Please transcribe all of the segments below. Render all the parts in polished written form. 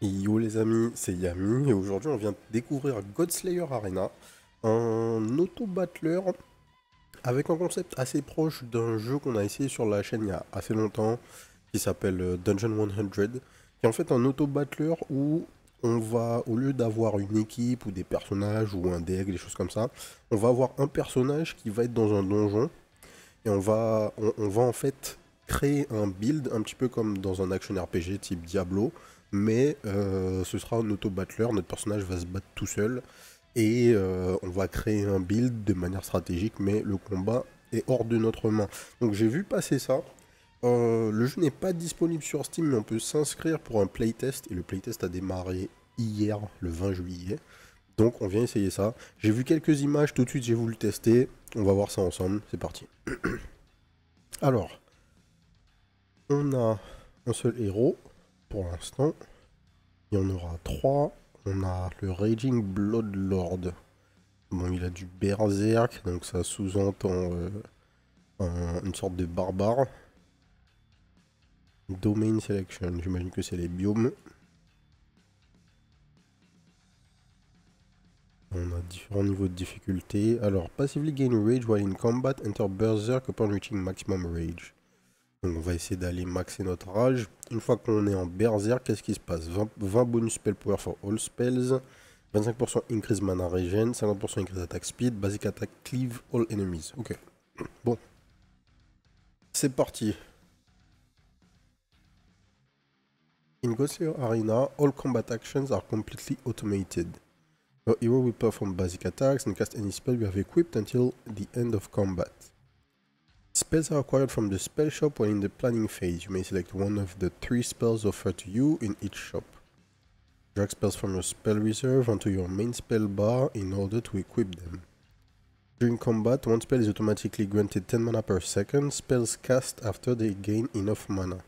Yo les amis, c'est Yami et aujourd'hui on vient de découvrir Godslayer Arena, un auto-battler avec un concept assez proche d'un jeu qu'on a essayé sur la chaîne il y a assez longtemps qui s'appelle Dungeon 100, qui est en fait un auto-battler où on va, au lieu d'avoir une équipe ou des personnages ou un deck, des choses comme ça, on va avoir un personnage qui va être dans un donjon et on va en fait créer un build un petit peu comme dans un action RPG type Diablo, mais ce sera un auto-battler, notre personnage va se battre tout seul, et on va créer un build de manière stratégique, mais le combat est hors de notre main. Donc j'ai vu passer ça. Le jeu n'est pas disponible sur Steam, mais on peut s'inscrire pour un playtest, et le playtest a démarré hier, le 20 juillet. Donc on vient essayer ça. J'ai vu quelques images, tout de suite j'ai voulu tester. On va voir ça ensemble, c'est parti. Alors, on a un seul héros pour l'instant. Il y en aura trois. On a le Raging Bloodlord. Bon, il a du berserk, donc ça sous-entend une sorte de barbare. Domain Selection, j'imagine que c'est les biomes. On a différents niveaux de difficulté. Alors, passively gain rage while in combat, enter berserk upon reaching maximum rage. Donc on va essayer d'aller maxer notre rage. Une fois qu'on est en berserk, qu'est-ce qui se passe? 20 bonus spell power for all spells, 25% increase mana regen, 50% increase attack speed, basic attack cleave all enemies. Ok, bon, c'est parti. In Ghost Arena, all combat actions are completely automated. Your hero will perform basic attacks and cast any spell you have equipped until the end of combat. Spells are acquired from the spell shop when in the planning phase. You may select one of the 3 spells offered to you in each shop. Drag spells from your spell reserve onto your main spell bar in order to equip them. During combat, one spell is automatically granted 10 mana per second. Spells cast after they gain enough mana.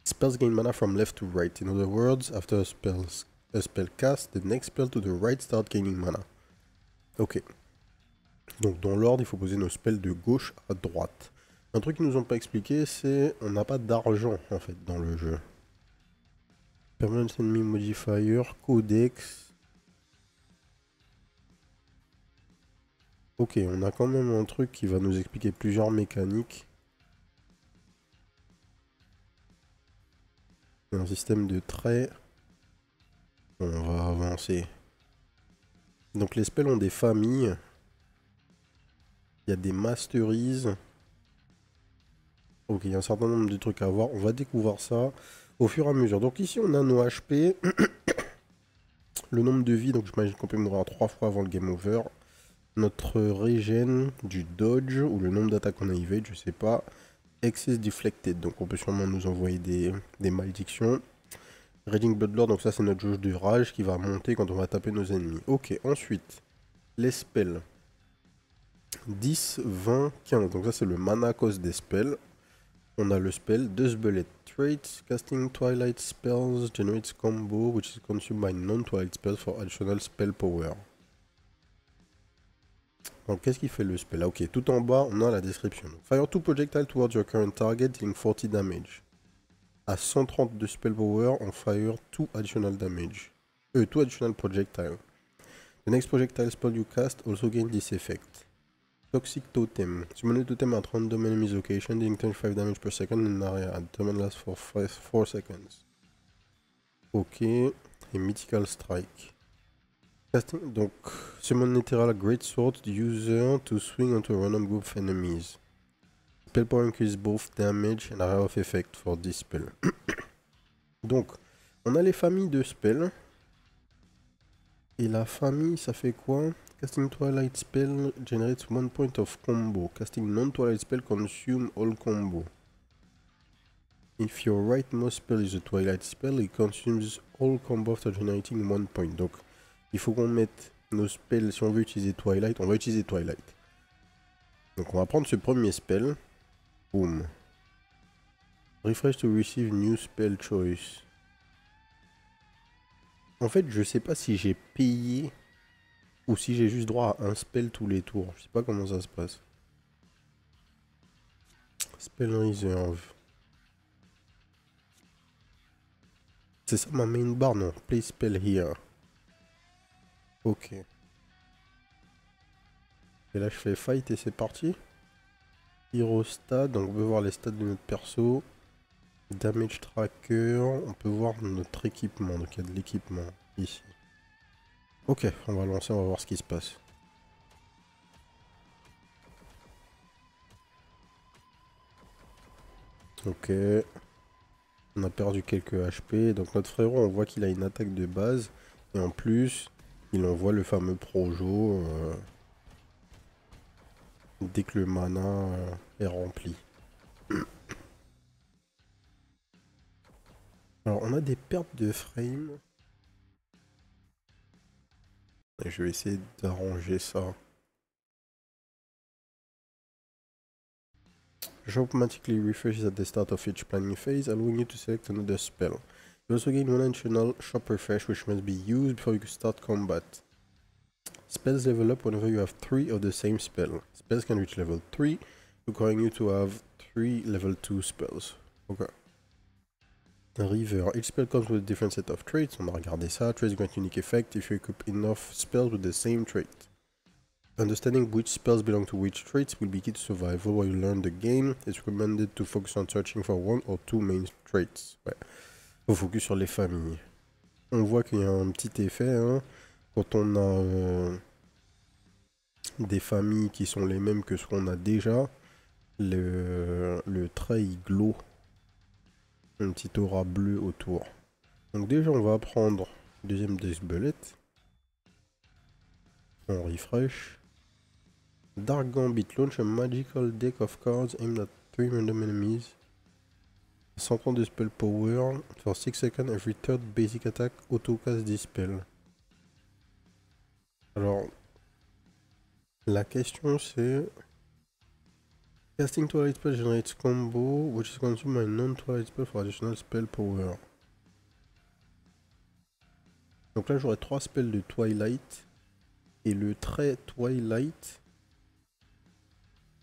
Spells gain mana from left to right. In other words, after a spell cast, the next spell to the right start gaining mana. Ok. Donc dans l'ordre, il faut poser nos spells de gauche à droite. Un truc qu'ils nous ont pas expliqué, c'est on n'a pas d'argent en fait dans le jeu. Permanent Enemy Modifier, Codex. Ok, on a quand même un truc qui va nous expliquer plusieurs mécaniques. Un système de traits. On va avancer. Donc les spells ont des familles. Il y a des masteries. Ok, il y a un certain nombre de trucs à voir. On va découvrir ça au fur et à mesure. Donc ici on a nos HP. Le nombre de vies, donc j'imagine qu'on peut mourir 3 fois avant le game over. Notre regen, du dodge, ou le nombre d'attaques qu'on a evade, je sais pas. Excess deflected, donc on peut sûrement nous envoyer des malédictions. Raging Bloodlord, donc ça c'est notre jauge de rage qui va monter quand on va taper nos ennemis. Ok, ensuite, les spells. 10, 20, 15, donc ça c'est le mana cost des spells. On a le spell Dust Bullet Traits, casting Twilight Spells generates combo which is consumed by non-Twilight spells for additional spell power. Donc qu'est-ce qui fait le spell? Ah, ok, tout en bas on a la description. Fire 2 projectile towards your current target dealing 40 damage. À 130 de spell power, on fire 2 additional damage. 2 additional projectile. The next projectile spell you cast also gain this effect. Toxic Totem. Summon a totem at random enemy's location, dealing 25 damage per second in an area. The totem lasts for 4 seconds. Ok. Et Mythical Strike. Casting, donc, summon literal great sword user to swing onto a random group of enemies. Spell power increase both damage and area of effect for this spell. Donc, on a les familles de spells. Et la famille, ça fait quoi? Casting Twilight Spell generates 1 point of combo. Casting non-Twilight Spell consume all combo. If your rightmost spell is a Twilight Spell, it consumes all combo after generating 1 point. Donc, il faut qu'on mette nos spells. Si on veut utiliser Twilight, on va utiliser Twilight. Donc, on va prendre ce premier spell. Boom. Refresh to receive new spell choice. En fait, je sais pas si j'ai payé ou si j'ai juste droit à un spell tous les tours. Je sais pas comment ça se passe. Spell Reserve. C'est ça ma main bar? Non. Play spell here. Ok. Et là je fais fight et c'est parti. Hero stat, donc on peut voir les stats de notre perso. Damage tracker, on peut voir notre équipement, donc il y a de l'équipement ici. Ok, on va lancer, on va voir ce qui se passe. Ok. On a perdu quelques HP, donc notre frérot on voit qu'il a une attaque de base. Et en plus, il envoie le fameux Projo dès que le mana est rempli. Alors on a des pertes de frame. Et je vais essayer d'arranger ça. Automatically refreshes at the start of each planning phase, allowing you to select another spell. You also gain one additional shop refresh, which must be used before you start combat. Spells level up whenever you have 3 of the same spell. Spells can reach level 3, requiring you to have 3 level 2 spells. Okay. River. Each spell comes with a different set of traits. On a regardé ça. Traits grant unique effect if you equip enough spells with the same trait. Understanding which spells belong to which traits will be key to survival while you learn the game. It's recommended to focus on searching for 1 or 2 main traits. Ouais. Faut focus sur les familles. On voit qu'il y a un petit effet, hein, quand on a des familles qui sont les mêmes que ce qu'on a déjà, le trait il glow. Une petite aura bleue autour. Donc déjà on va apprendre deuxième Death Bullet. On refresh. Dark Gambit, launch a magical deck of cards aimed at 3 random enemies. 130 de spell power. For 6 seconds, every third basic attack auto-cast this spell. Alors, la question c'est... Casting Twilight Spell generates combo, which is consumed by non-Twilight Spell for additional spell power. Donc là j'aurai 3 spells de Twilight. Et le trait Twilight...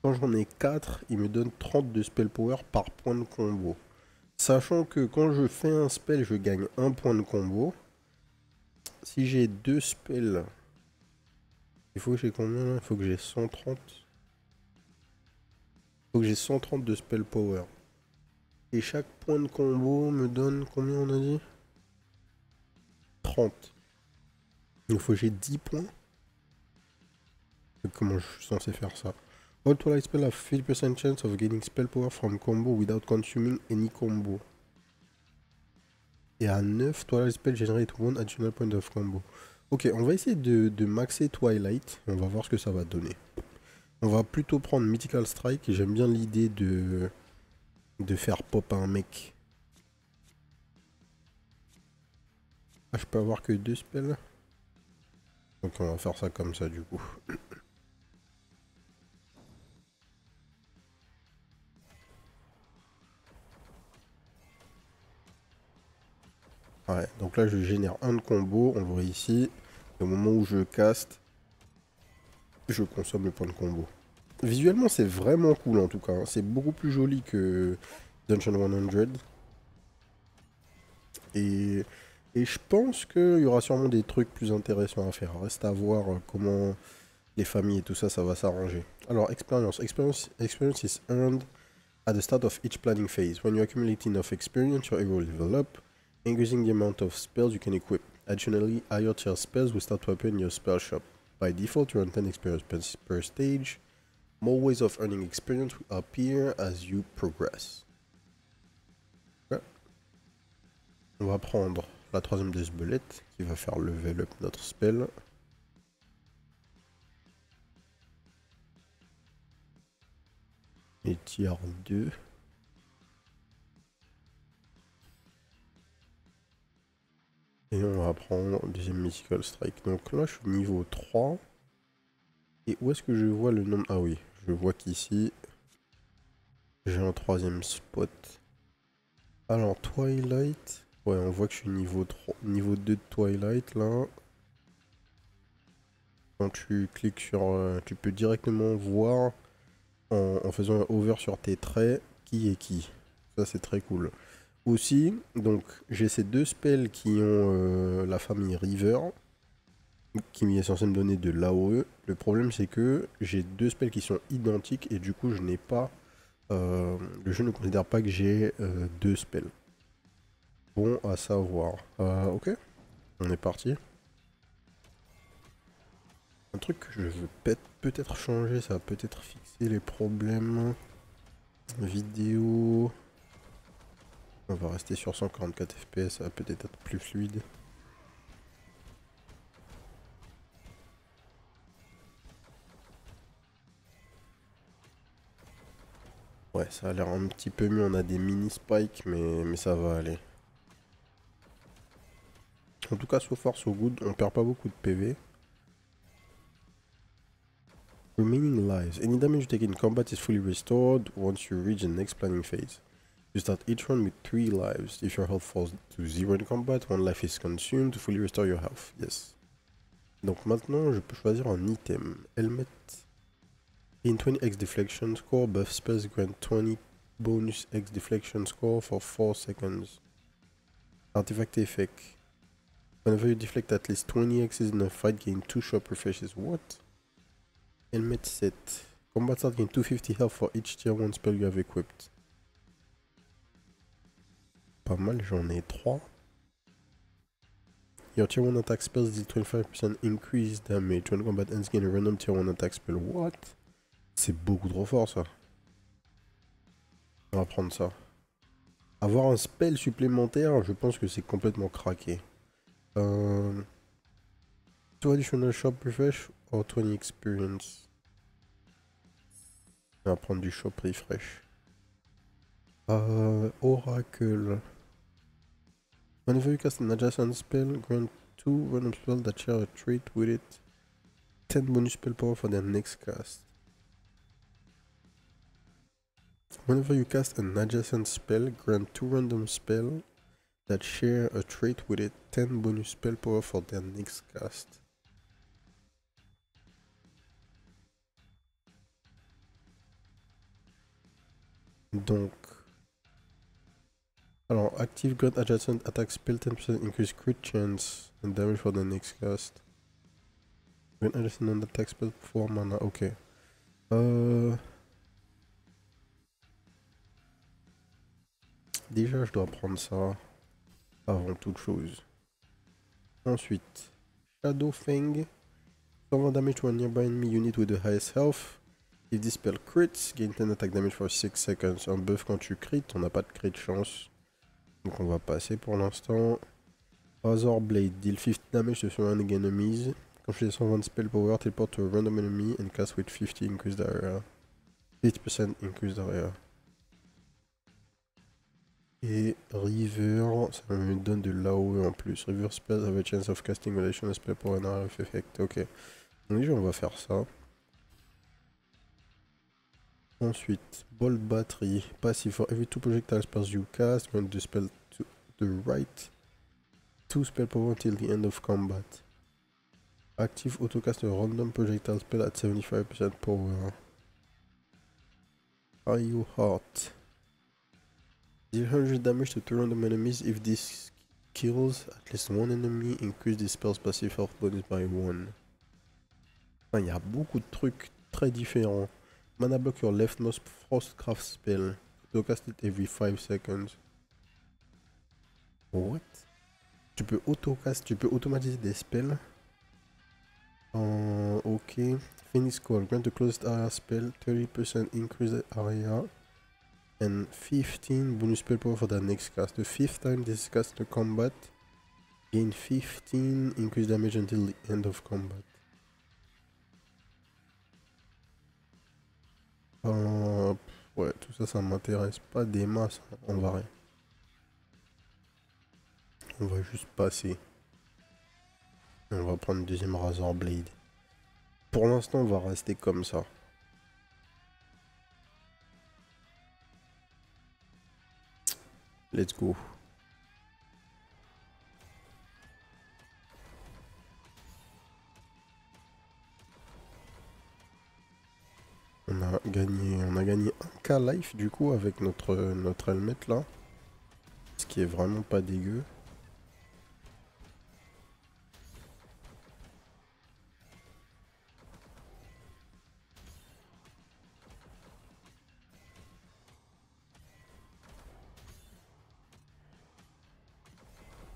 Quand j'en ai 4, il me donne 30 de spell power par point de combo. Sachant que quand je fais un spell, je gagne 1 point de combo. Si j'ai 2 spells, il faut que j'ai combien là? Il faut que j'ai 130. Il faut que j'ai 130 de spell power. Et chaque point de combo me donne combien on a dit? 30. Il faut que j'ai 10 points. Comment je suis censé faire ça? All Twilight spells have 50% chance of gaining spell power from combo without consuming any combo. Et à 9, Twilight spell generate 1 additional point of combo. Ok, on va essayer de maxer Twilight. On va voir ce que ça va donner. On va plutôt prendre Mythical Strike. J'aime bien l'idée de faire pop un mec. Ah, je peux avoir que 2 spells. Donc on va faire ça comme ça du coup. Ouais, donc là je génère un de combo, on le voit ici. Et au moment où je caste, je consomme le point de combo. Visuellement c'est vraiment cool en tout cas, hein. C'est beaucoup plus joli que Dungeon 100. Et je pense qu'il y aura sûrement des trucs plus intéressants à faire. Reste à voir comment les familles et tout ça, ça va s'arranger. Alors, expérience. Experience is earned at the start of each planning phase. When you accumulate enough experience, your hero will level up, increasing the amount of spells you can equip. Additionally, higher tier spells will start to appear in your spell shop. By default, you earn 10 experience per stage. More ways of earning experience will appear as you progress. Okay. On va prendre la troisième Death Bullet qui va faire level up notre spell. Et tier 2. Et on va prendre deuxième Mythical Strike. Donc là, je suis niveau 3. Et où est-ce que je vois le nombre? Ah oui, je vois qu'ici, j'ai un troisième spot. Alors, Twilight. Ouais, on voit que je suis niveau 3, niveau 2 de Twilight, là. Quand tu cliques sur... tu peux directement voir, en faisant un hover sur tes traits, qui est qui. Ça, c'est très cool. Aussi, donc j'ai ces deux spells qui ont la famille River, qui est censé me donner de l'AOE. Le problème c'est que j'ai deux spells qui sont identiques et du coup je n'ai pas... le jeu ne considère pas que j'ai deux spells. Bon à savoir. Ok, on est parti. Un truc que je veux peut-être changer, ça va peut-être fixer les problèmes. Vidéo... On va rester sur 144 FPS, ça va peut-être être plus fluide. Ouais, ça a l'air un petit peu mieux, on a des mini spikes, mais ça va aller. En tout cas, so far so good, on perd pas beaucoup de PV. Remaining lives. Any damage you take in combat is fully restored once you reach the next planning phase. You start each run with 3 lives. If your health falls to 0 in combat, 1 life is consumed to fully restore your health. Yes. Donc maintenant, je peux choisir un item. Helmet. In 20x deflection score, buff spells grant 20 bonus X deflection score for 4 seconds. Artifact effect. Whenever you deflect at least 20 X's in a fight, gain 2 short refreshes. What? Helmet set. Combat start gain 250 health for each tier 1 spell you have equipped. Pas mal, j'en ai 3. Your tier 1 attack spells deal 25% increase damage. When combat ends, gain a random tier 1 attack spell. What? C'est beaucoup trop fort ça. On va prendre ça. Avoir un spell supplémentaire, je pense que c'est complètement craqué. 2 additional shop refresh or 20 experience. On va prendre du shop refresh. Oracle. Whenever you cast an adjacent spell, grant 2 random spells that share a trait with it 10 bonus spell power for their next cast. Whenever you cast an adjacent spell, grant 2 random spells that share a trait with it 10 bonus spell power for their next cast. Donc, alors active grant adjacent attack spell 10% increase crit chance and damage for the next cast. Grant adjacent on attack spell for mana. Ok. Déjà, je dois prendre ça avant toute chose. Ensuite, Shadow Fang. 120 damage to a nearby enemy unit with the highest health. If this spell crits, gain 10 attack damage for 6 seconds. Un buff quand tu crit, on n'a pas de crit chance. Donc on va passer pour l'instant. Razor Blade, deal 50 damage to surrounding enemies. Quand je fais 120 spell power, teleport to a random enemy and cast with 50 increased area. 50% increased area. Et River, ça me donne de l'AOE en plus. River spells have a chance of casting relation spell power and area of effect. Ok. Donc déjà on va faire ça. Ensuite, Bolt Battery, passive for every 2 projectile spells you cast, grant the spell to the right 2 spell power till the end of combat. Active autocast a random projectile spell at 75% power. Are you hot? Deal 100 damage to 2 random enemies. If this kills at least one enemy, increase the spell's passive health bonus by 1. Enfin, il y a beaucoup de trucs très différents. Mana block your leftmost Frostcraft spell. Autocast it every 5 seconds. What? Tu peux automatiser des spells. Ok. Phoenix Call. Grant the closest area spell 30% increased area and 15 bonus spell power for the next cast. The 5th time this cast the combat, gain 15 increased damage until the end of combat. Ouais, tout ça, ça m'intéresse pas des masses en vrai. On va juste passer. On va prendre une deuxième Razor Blade. Pour l'instant, on va rester comme ça. Let's go. On a gagné 1k life du coup avec notre helmet là. qui est vraiment pas dégueu.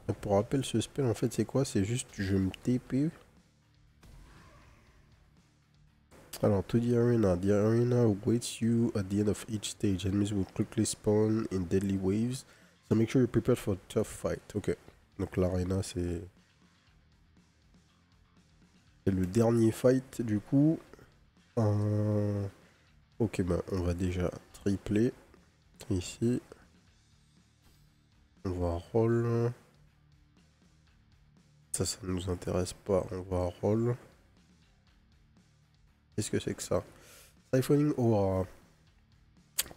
Et pour rappel, ce spell en fait c'est quoi? C'est juste je me TP. Alors, to the arena waits you at the end of each stage. Enemies will quickly spawn in deadly waves. So make sure you're prepared for a tough fight. Ok. Donc l'arena c'est le dernier fight du coup. Ok, bah on va déjà tripler ici. On va roll. Ça nous intéresse pas. On va roll. Qu'est-ce que c'est que ça? Siphoning Aura.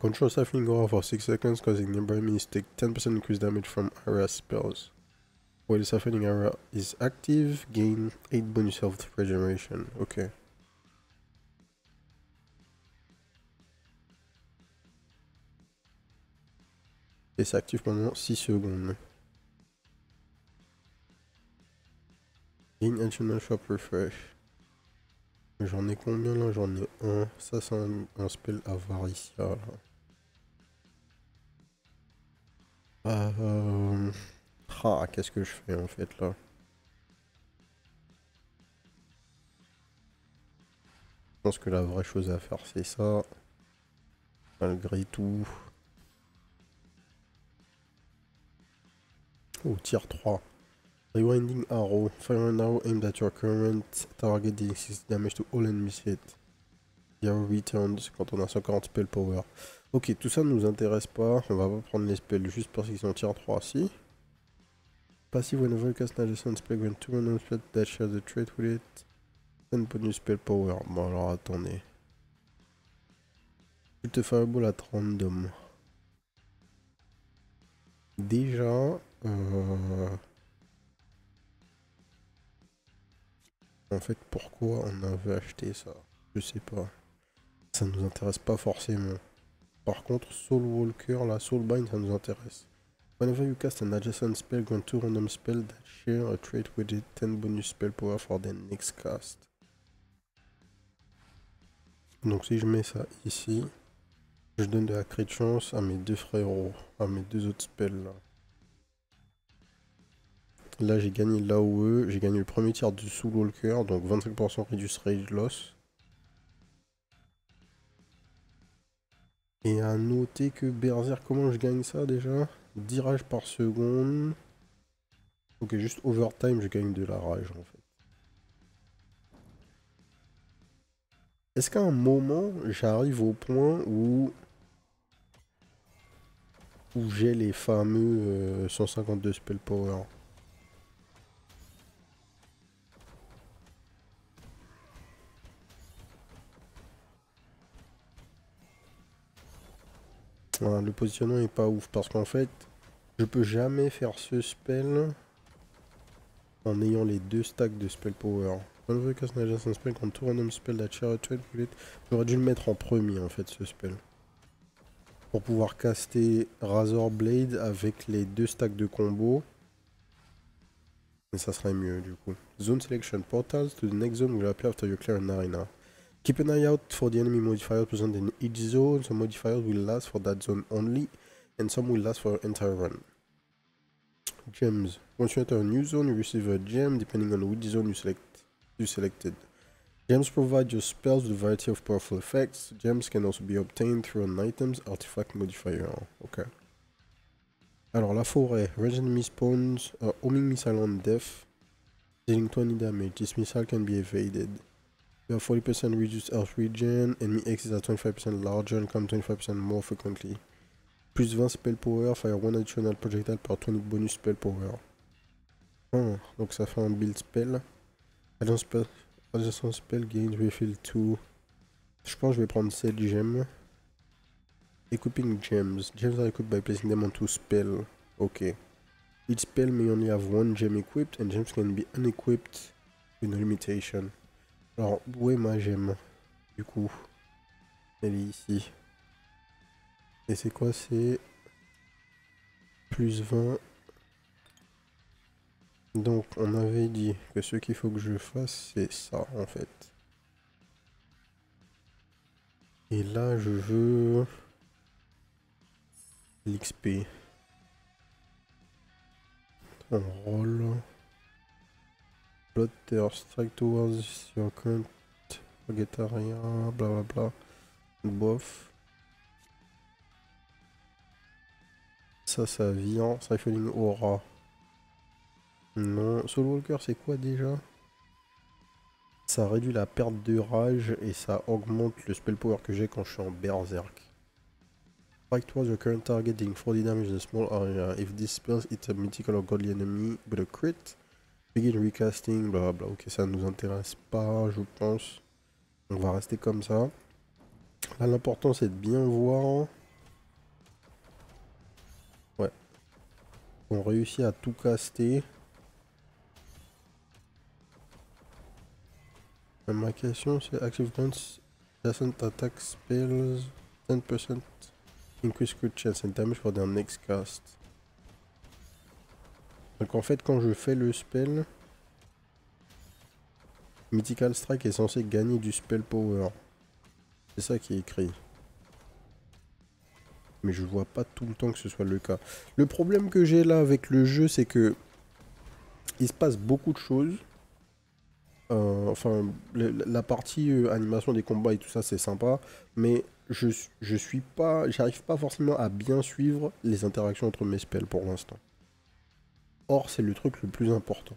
Control Siphoning Aura for 6 seconds, causing nearby enemies to take 10% increased damage from area spells. While the Siphoning Aura is active, gain 8 bonus health regeneration. Ok. Et c'est actif pendant 6 secondes. Gain additional shop refresh. J'en ai combien là? J'en ai un. Ça c'est un spell Avaricia. Ah, qu'est-ce que je fais en fait là? Je pense que la vraie chose à faire c'est ça. Malgré tout. Oh, tier 3. Rewinding Arrow. Fire an arrow aimed at your current target dealing 6 damage to all enemies hit. Zero returns quand on a 140 spell power. Ok, tout ça ne nous intéresse pas. On va pas prendre les spells juste parce qu'ils sont tier 3. Si. Passive whenever you cast an adjacent spell, grant 2 random spells that share the trait with it. 10 bonus spell power. Bon alors attendez. Shoot fireball at random. Déjà. En fait, pourquoi on avait acheté ça? Je sais pas. Ça nous intéresse pas forcément. Par contre, Soul Walker, la Soulbind, ça nous intéresse. Whenever you cast an adjacent spell, grant 2 random spells that share a trait with it, 10 bonus spell power for the next cast. Donc si je mets ça ici, je donne de la crit chance à mes deux frérots, à mes deux autres spells là. Là j'ai gagné l'AOE, j'ai gagné le premier tir du Soul Walker, donc 25% reduce rage loss. Et à noter que Berserk, comment je gagne ça déjà? 10 rages par seconde. Ok, juste overtime, je gagne de la rage en fait. Est-ce qu'à un moment, j'arrive au point où j'ai les fameux 152 spell power? Voilà, le positionnement est pas ouf parce qu'en fait, je peux jamais faire ce spell en ayant les deux stacks de spell power. Spell quand tout random spell that share a trait with it. J'aurais dû le mettre en premier en fait ce spell. Pour pouvoir caster Razor Blade avec les deux stacks de combo. Et ça serait mieux du coup. Zone selection portals to the next zone will appear after you clear an arena. Keep an eye out for the enemy modifiers present in each zone. Some modifiers will last for that zone only, and some will last for your entire run. Gems. Once you enter a new zone, you receive a gem depending on which zone you selected. Gems provide your spells with a variety of powerful effects. Gems can also be obtained through an item's artifact modifier. Ok. Alors la forêt. Range enemy spawns a homing missile on death, dealing 20 damage. This missile can be evaded. You have 40% reduced health regen. Enemy X is at 25% larger and come 25% more frequently. Plus 20 spell power, fire one additional projectile per 20 bonus spell power. Oh, donc ça fait un build spell. Adjacent spell gains refill 2. Je pense que je vais prendre cette gemme. Equipping gems. Gems are equipped by placing them onto spell. Ok. Each spell may only have one gem equipped and gems can be unequipped with a limitation. Alors, où est ma gemme? Du coup, elle est ici. Et c'est quoi? C'est Plus 20. Donc on avait dit que ce qu'il faut que je fasse, c'est ça en fait. Et là je veux l'XP. On roll. Plotter, strike towards your current target area, blablabla. Bof. Ça vient. Siphoning aura. Non. Soul Walker, c'est quoi déjà? Ça réduit la perte de rage et ça augmente le spell power que j'ai quand je suis en berserk. Strike towards your current target, dealing 40 damage in a small area. If this spell hits a mythical or godly enemy with a crit, begin recasting, blablabla. Ok, ça ne nous intéresse pas, je pense. On va rester comme ça. Là, l'important, c'est de bien voir. Ouais. On réussit à tout caster. Ma question, c'est Active Guns doesn't attack spells 10% increase crit chance and damage for their next cast. Donc en fait, quand je fais le spell, Mythical Strike est censé gagner du spell power. C'est ça qui est écrit. Mais je vois pas tout le temps que ce soit le cas. Le problème que j'ai là avec le jeu, c'est que il se passe beaucoup de choses. Enfin, la partie animation des combats et tout ça, c'est sympa. Mais je suis pas, j'arrive pas forcément à bien suivre les interactions entre mes spells pour l'instant. Or, c'est le truc le plus important.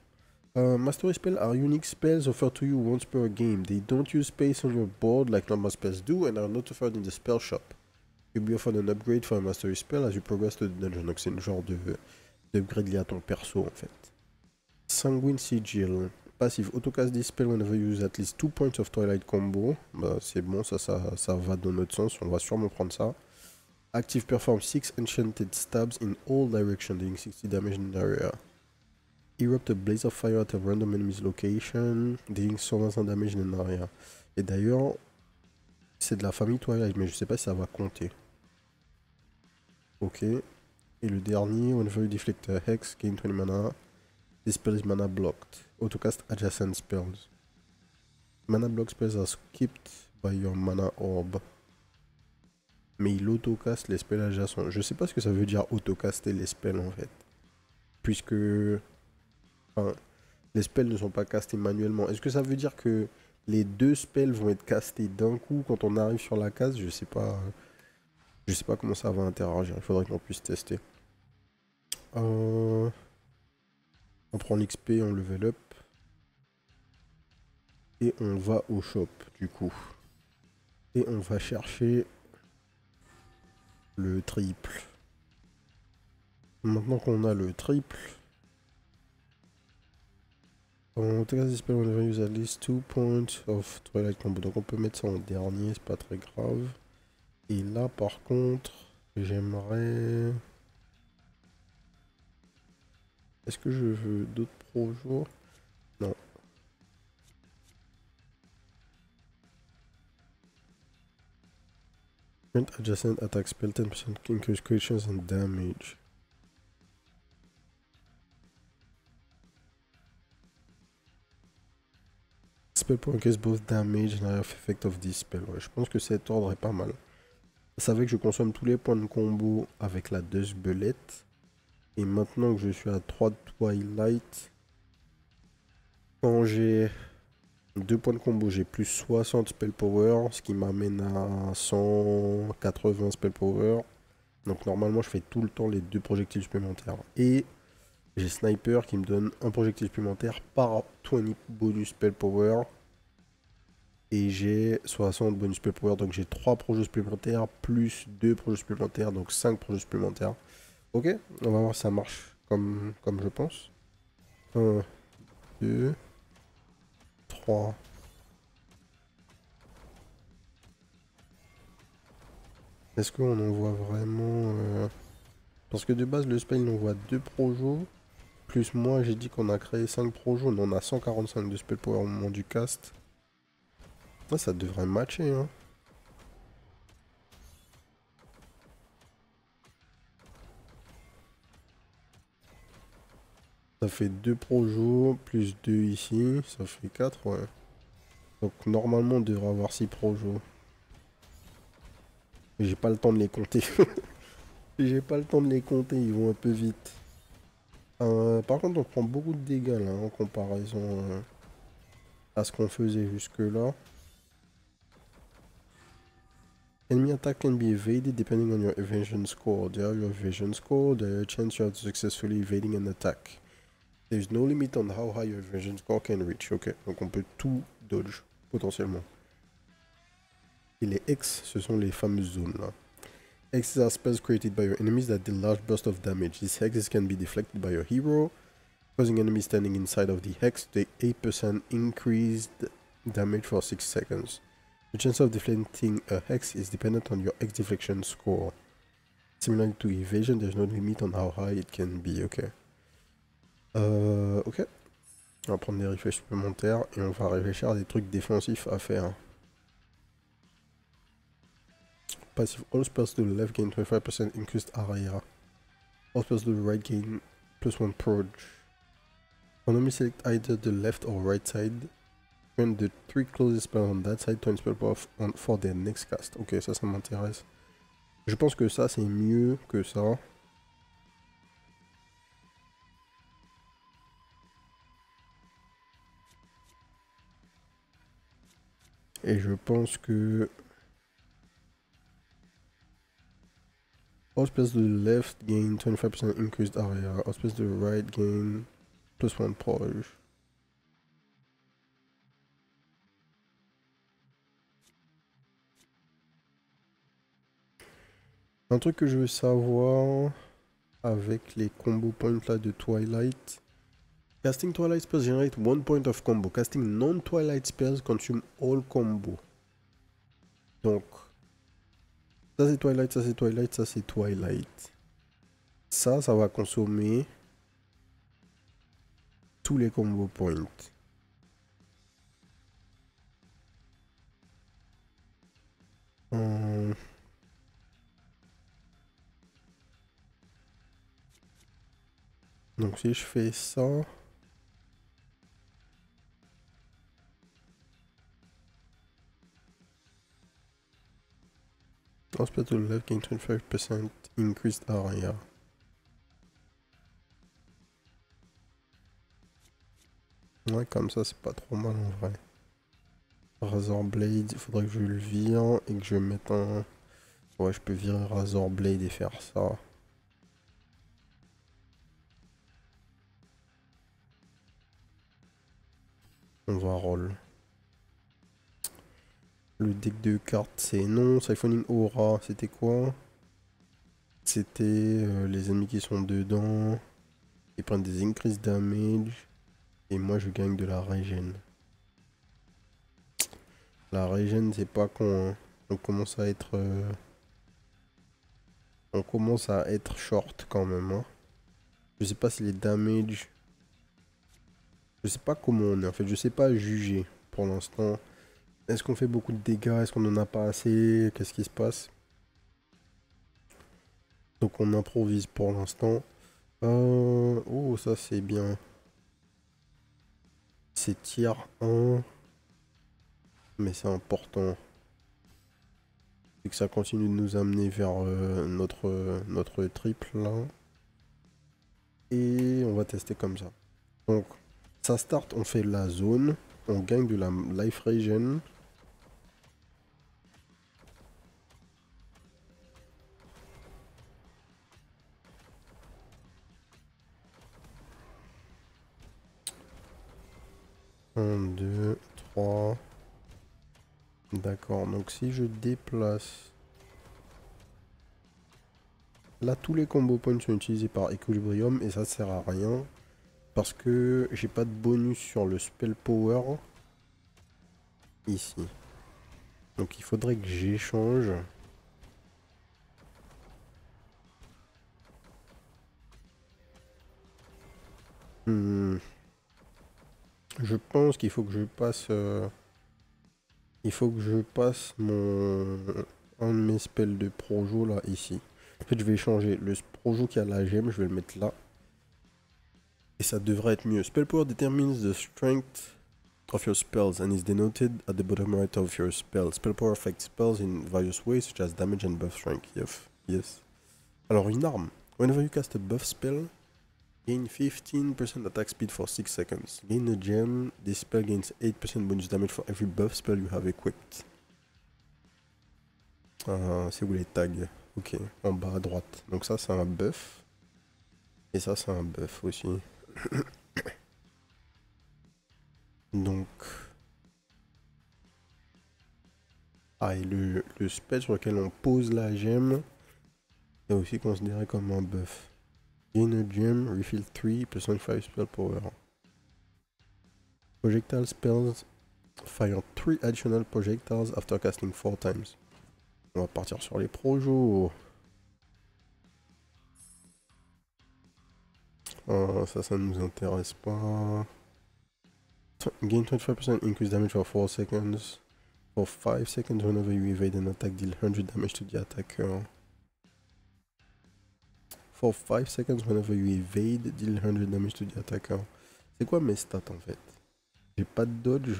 Mastery spells are unique spells offered to you once per game. They don't use space on your board like normal spells do and are not offered in the spell shop. You'll be offered an upgrade for a mastery spell as you progress to the dungeon. Donc c'est une genre d'upgrade lié à ton perso en fait. Sanguine Sigil. Passive. Autocast this spell whenever you use at least 2 points of Twilight combo. Bah c'est bon, ça va dans notre sens, on va sûrement prendre ça. Active perform 6 enchanted stabs in all directions, dealing 60 damage in the area. Erupt a blaze of fire at a random enemy's location, dealing 125 damage in an area. Et d'ailleurs, c'est de la famille Twilight, mais je sais pas si ça va compter. Ok. Et le dernier, whenever you deflect a hex, gain 20 mana. This spell is mana blocked. Autocast adjacent spells. Mana block spells are skipped by your mana orb. Mais il autocast les spells adjacents. Je sais pas ce que ça veut dire autocaster les spells en fait. Puisque... Enfin, les spells ne sont pas castés manuellement. Est-ce que ça veut dire que les deux spells vont être castés d'un coup quand on arrive sur la case? Je sais pas. Je sais pas comment ça va interagir. Il faudrait qu'on puisse tester. On prend l'XP, on level up. Et on va au shop du coup. Et on va chercher le triple. Maintenant qu'on a le triple. On take this spell whenever you use at least 2 points of Twilight combo. Donc on peut mettre ça en dernier, c'est pas très grave. Et là par contre, j'aimerais... Est-ce que je veux d'autres projets? Non. Current adjacent attack spell 10% increase creatures and damage. Spell pour increase both damage and area of effect of this spell. Ouais, je pense que cet ordre est pas mal. Vous savez que je consomme tous les points de combo avec la Dusk Belette. Et maintenant que je suis à 3 de Twilight, quand j'ai 2 points de combo, j'ai plus 60 spell power, ce qui m'amène à 180 spell power. Donc normalement je fais tout le temps les 2 projectiles supplémentaires. Et j'ai Sniper qui me donne un projectile supplémentaire par 20 bonus spell power. Et j'ai 60 bonus spell power, donc j'ai 3 projets supplémentaires plus 2 projets supplémentaires, donc 5 projets supplémentaires. Ok, on va voir si ça marche comme je pense. 1, 2, 3. Est-ce qu'on en voit vraiment Parce que de base, le spell, il envoie 2 projos. Plus moi, j'ai dit qu'on a créé 5 projos. On en a 145 de spell power au moment du cast. Ça devrait matcher, hein. Ça fait 2 projos, plus 2 ici, ça fait 4, ouais. Donc normalement on devrait avoir 6 projos. Mais j'ai pas le temps de les compter. J'ai pas le temps de les compter, ils vont un peu vite. Par contre on prend beaucoup de dégâts là en comparaison à ce qu'on faisait jusque là. Enemy attack can be evaded depending on your evasion score. There your evasion score, the chance you are successfully evading an attack. There is no limit on how high your evasion score can reach. Ok, donc on peut tout dodge potentiellement. Et les X, ce sont les fameuses zones là. Hexes are spells created by your enemies that deal large bursts of damage. These hexes can be deflected by your hero, causing enemies standing inside of the hex to take 8% increased damage for 6 seconds. The chance of deflecting a hex is dependent on your hex deflection score. Similarly to evasion, there's no limit on how high it can be. Ok. Ok. On va prendre des reflets supplémentaires et on va réfléchir à des trucs défensifs à faire. Passive, all spells to the left gain 25% increased area. All spells to the right gain +1 proj. Randomly select either the left or right side. When the 3 closest spells on that side turn spell off for their next cast. Ok, ça m'intéresse. Je pense que ça, c'est mieux que ça. Et je pense que... All spells to the left gain 25% increased area. All spells to the right gain +1 proj. Un truc que je veux savoir avec les combo points là de Twilight. Casting Twilight spells generate 1 point of combo. Casting non-Twilight spells consume all combo. Donc, ça c'est Twilight, ça c'est Twilight, ça c'est Twilight. Ça va consommer tous les combo points. Donc si je fais ça... Hospital to the left gain 25% increased area. Ouais, comme ça c'est pas trop mal en vrai. Razor Blade, il faudrait que je le vire et que je mette un... Ouais, je peux virer Razor Blade et faire ça. On va roll. Le deck de cartes c'est non. Siphoning Aura, c'était quoi? C'était les ennemis qui sont dedans. Ils prennent des increase damage. Et moi je gagne de la regen. La regen c'est pas con hein. On commence à être... On commence à être short quand même hein. Je sais pas si les damage... Je sais pas comment on est en fait. Je sais pas juger pour l'instant. Est-ce qu'on fait beaucoup de dégâts? Est-ce qu'on en a pas assez? Qu'est-ce qui se passe? Donc on improvise pour l'instant. Oh, ça c'est bien. C'est tier 1. Mais c'est important. C'est que ça continue de nous amener vers notre triple là. Et on va tester comme ça. Donc ça start, on fait la zone. On gagne de la life regen. Un, 2, 3. D'accord, donc si je déplace... Là, tous les combo points sont utilisés par Equilibrium et ça sert à rien. Parce que j'ai pas de bonus sur le spell power. Ici. Donc il faudrait que j'échange. Je pense qu'il faut que je passe... Il faut que je passe un de mes spells de projo là, ici. En fait, je vais échanger le projo qui a la gemme, je vais le mettre là. Et ça devrait être mieux. Spell power determines the strength of your spells and is denoted at the bottom right of your spell. Spell power affects spells in various ways, such as damage and buff strength. Yes. Alors, une arme. Whenever you cast a buff spell, gain 15% attack speed for 6 seconds. Gain a gem. This spell gains 8% bonus damage for every buff spell you have equipped. C'est où les tags? Ok, en bas à droite. Donc ça, c'est un buff. Et ça, c'est un buff aussi. Donc... Ah, et le spell sur lequel on pose la gemme est aussi considéré comme un buff. Gain a gem, refill 3, plus 25 spell power. Projectile spells fire 3 additional projectiles after casting 4 times. On va partir sur les projos. Ça nous intéresse pas. Gain 25% increase damage for 4 seconds. For 5 seconds, whenever you evade an attack, deal 100 damage to the attacker. For 5 seconds, whenever you evade, deal 100 damage to the attacker. C'est quoi mes stats en fait? J'ai pas de dodge.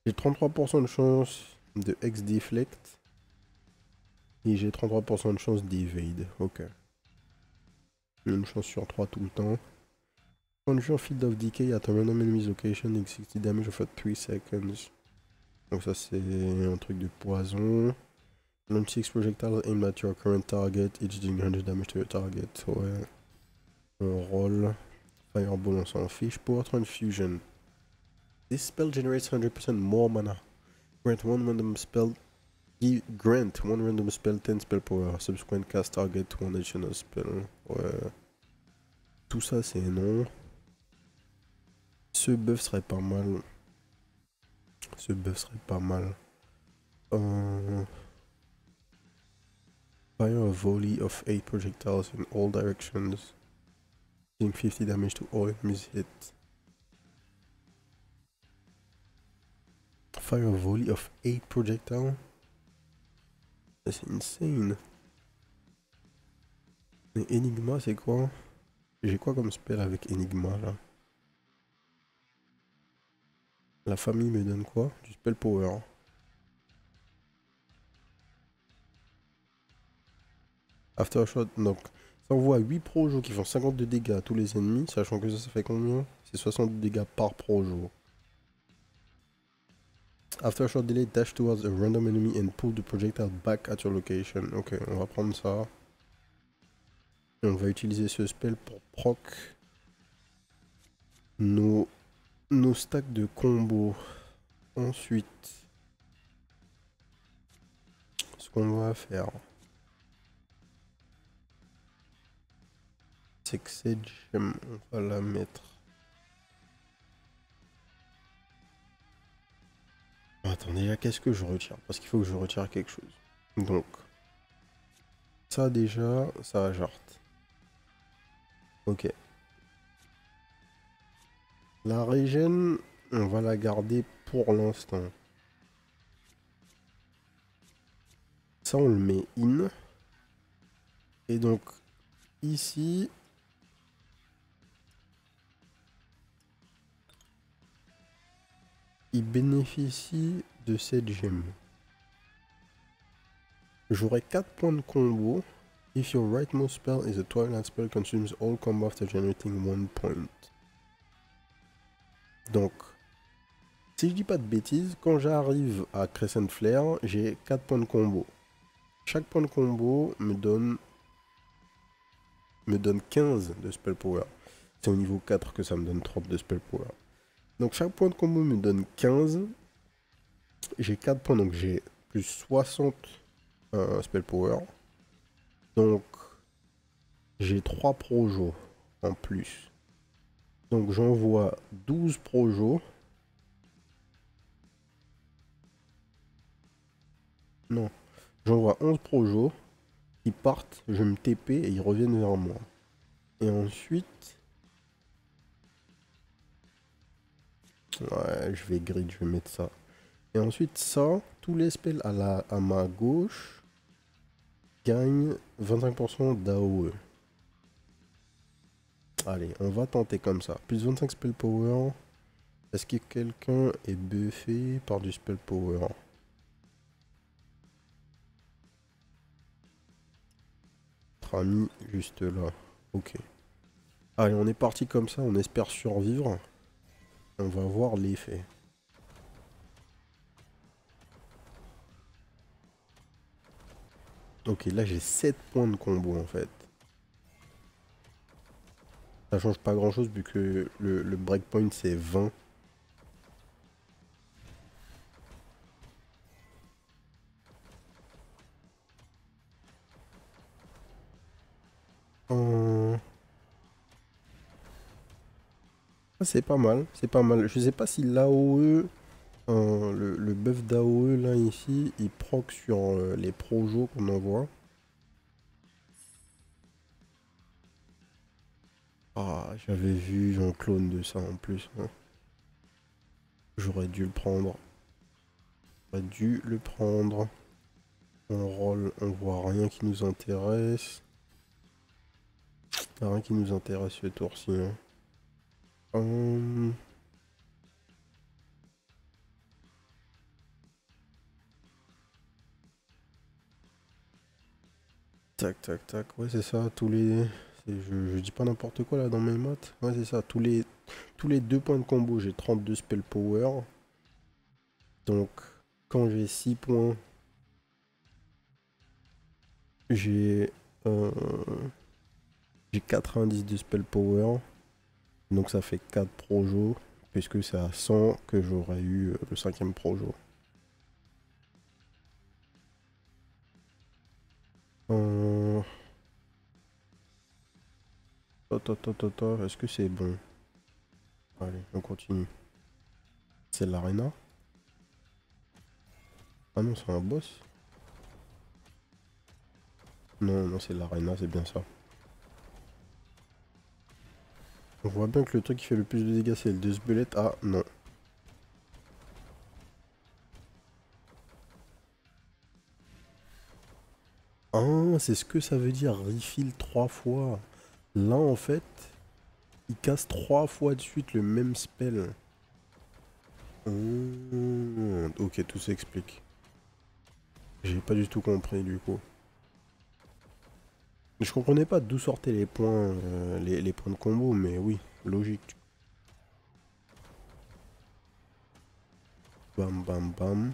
J'ai 33% de chance de X-Deflect. Et j'ai 33% de chance d'evade. Ok. Une chance sur 3 tout le temps. Conjure Field of Decay at a random enemy's location, deal 60 damage for 3 seconds. Donc ça c'est un truc de poison. Launch 6 projectiles aimed at your current target, each dealing 100 damage to your target. Ouais. On roll. Fireball, on s'en fiche. Power Transfusion. This spell generates 100% more mana. Grant one random spell 10 spell power. Subsequent cast target 1 additional spell. Ouais. Tout ça c'est non. Ce buff serait pas mal. Ce buff serait pas mal. Fire a volley of 8 projectiles in all directions, dealing 50 damage to all enemies hit. Fire a volley of 8 projectiles? C'est insane. Mais Enigma, c'est quoi? J'ai quoi comme spell avec Enigma là? La famille me donne quoi? Du spell power. Aftershot, donc ça envoie 8 projos qui font 50 de dégâts à tous les ennemis, sachant que ça fait combien? C'est 60 dégâts par projo. Aftershot delay, dash towards a random enemy and pull the projectile back at your location. Ok, on va prendre ça. Et on va utiliser ce spell pour proc nos stacks de combo. Ensuite, ce qu'on va faire, c'est que cette gemme, on va la mettre. Attendez, qu'est-ce que je retire? Parce qu'il faut que je retire quelque chose. Donc, ça déjà, ça jarte. Ok. La régène, on va la garder pour l'instant. Ça, on le met in. Et donc, ici, il bénéficie de cette gemme. J'aurai 4 points de combo. If your rightmost spell is a Twilight spell, consumes all combo after generating 1 point. Donc, si je dis pas de bêtises, quand j'arrive à Crescent Flare, j'ai 4 points de combo. Chaque point de combo me donne 15 de spell power. C'est au niveau 4 que ça me donne 30 de spell power. Donc chaque point de combo me donne 15. J'ai 4 points, donc j'ai plus 60 spell power. Donc j'ai 3 projos en plus. Donc j'envoie 12 projos. Non, j'envoie 11 projos. Ils partent, je me TP et ils reviennent vers moi. Et ensuite... Ouais, je vais grid, je vais mettre ça. Et ensuite ça, tous les spells à ma gauche gagnent 25% d'AOE. Allez, on va tenter comme ça. Plus 25 spell power. Est-ce que quelqu'un est buffé par du spell power? Notre ami juste là. Ok. Allez, on est parti comme ça, on espère survivre. On va voir l'effet. Ok, là j'ai 7 points de combo en fait. Ça change pas grand chose vu que le breakpoint c'est 20. Ah, c'est pas mal, c'est pas mal. Je sais pas si l'AOE, le buff d'AOE là ici, il proc sur les projos qu'on envoie. Ah, j'avais vu un clone de ça en plus, hein. J'aurais dû le prendre. J'aurais dû le prendre. On roll, on voit rien qui nous intéresse. Rien qui nous intéresse ce tour-ci, hein. Tac, tac, tac. Ouais, c'est ça. Tous les. Je dis pas n'importe quoi là dans mes maths. Ouais, c'est ça. Tous les 2 points de combo, j'ai 32 spell power. Donc, quand j'ai 6 points, j'ai euh, j'ai 90 de spell power. Donc, ça fait 4 projos. Puisque c'est à 100 que j'aurais eu le 5ème projo. Est-ce que c'est bon? Allez, on continue. C'est l'arena? Ah non, c'est un boss? Non, non, c'est l'arena, c'est bien ça. On voit bien que le truc qui fait le plus de dégâts, c'est le Deathbullet. Ah, non. Ah, c'est ce que ça veut dire, refill 3 fois. Là, en fait, il casse 3 fois de suite le même spell. Ok, tout s'explique. J'ai pas du tout compris, du coup. Je comprenais pas d'où sortaient les points, les points de combo, mais oui, logique. Bam, bam, bam.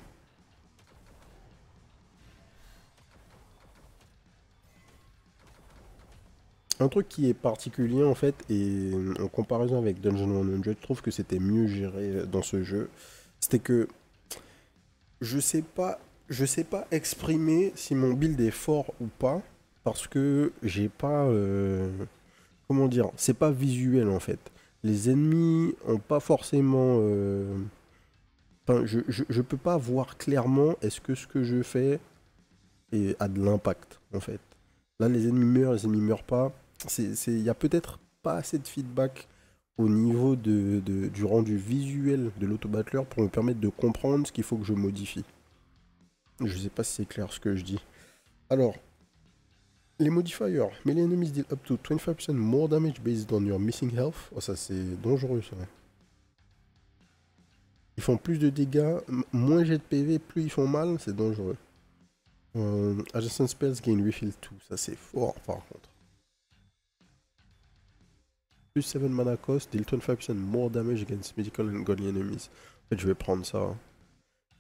Un truc qui est particulier en fait, et en comparaison avec Dungeon 100, je trouve que c'était mieux géré dans ce jeu. C'était que je sais pas, je sais pas exprimer si mon build est fort ou pas, parce que j'ai pas, comment dire, c'est pas visuel en fait. Les ennemis ont pas forcément, enfin, je peux pas voir clairement est-ce que ce que je fais a de l'impact en fait. Là, les ennemis meurent pas. Il y a peut-être pas assez de feedback au niveau du rendu visuel de l'autobattleur pour me permettre de comprendre ce qu'il faut que je modifie. Je sais pas si c'est clair ce que je dis. Alors, les modifiers. Melee enemies deal up to 25% more damage based on your missing health. Oh, ça c'est dangereux ça. Ils font plus de dégâts, moins j'ai de PV, plus ils font mal, c'est dangereux. Adjacent spells gain refill 2, ça c'est fort par contre. Plus 7 mana cost, deal 25% more damage against medical and godly enemies. En fait, je vais prendre ça.